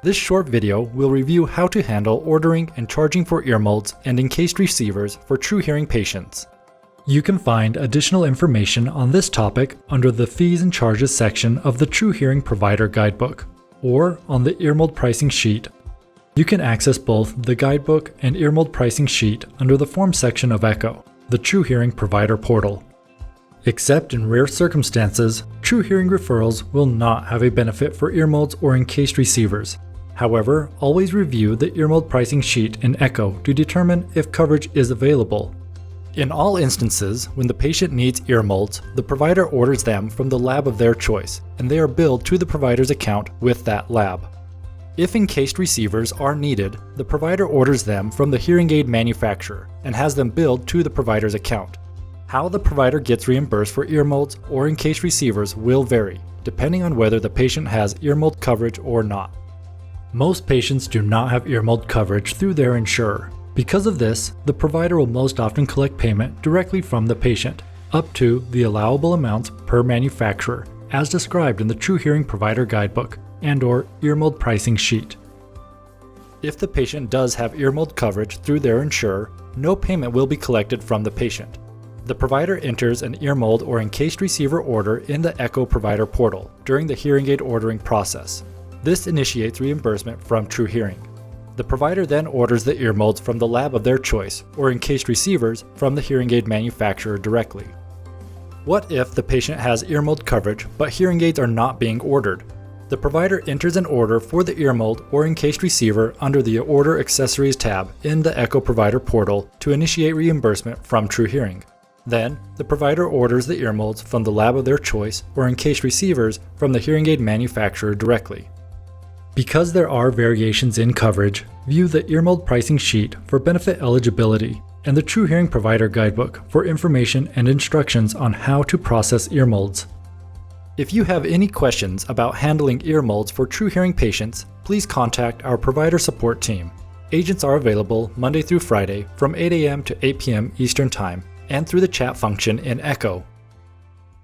This short video will review how to handle ordering and charging for earmolds and encased receivers for true hearing patients. You can find additional information on this topic under the Fees and Charges section of the True Hearing Provider Guidebook, or on the earmold pricing sheet. You can access both the guidebook and earmold pricing sheet under the Form section of ECHO, the True Hearing Provider portal. Except in rare circumstances, true hearing referrals will not have a benefit for earmolds or encased receivers. However, always review the earmold pricing sheet in ECHO to determine if coverage is available. In all instances, when the patient needs earmolds, the provider orders them from the lab of their choice, and they are billed to the provider's account with that lab. If encased receivers are needed, the provider orders them from the hearing aid manufacturer and has them billed to the provider's account. How the provider gets reimbursed for earmolds or encased receivers will vary, depending on whether the patient has earmold coverage or not. Most patients do not have earmold coverage through their insurer. Because of this, the provider will most often collect payment directly from the patient, up to the allowable amounts per manufacturer, as described in the True Hearing Provider Guidebook and/or earmold pricing sheet. If the patient does have earmold coverage through their insurer, no payment will be collected from the patient. The provider enters an earmold or encased receiver order in the ECHO Provider portal during the hearing aid ordering process. This initiates reimbursement from True Hearing. The provider then orders the earmolds from the lab of their choice, or encased receivers from the hearing aid manufacturer directly. What if the patient has earmold coverage but hearing aids are not being ordered? The provider enters an order for the earmold or encased receiver under the Order Accessories tab in the ECHO Provider portal to initiate reimbursement from True Hearing. Then, the provider orders the earmolds from the lab of their choice or encased receivers from the hearing aid manufacturer directly. Because there are variations in coverage, view the earmold pricing sheet for benefit eligibility and the True Hearing Provider Guidebook for information and instructions on how to process earmolds. If you have any questions about handling earmolds for true hearing patients, please contact our provider support team. Agents are available Monday through Friday from 8 a.m. to 8 p.m. Eastern Time and through the chat function in ECHO.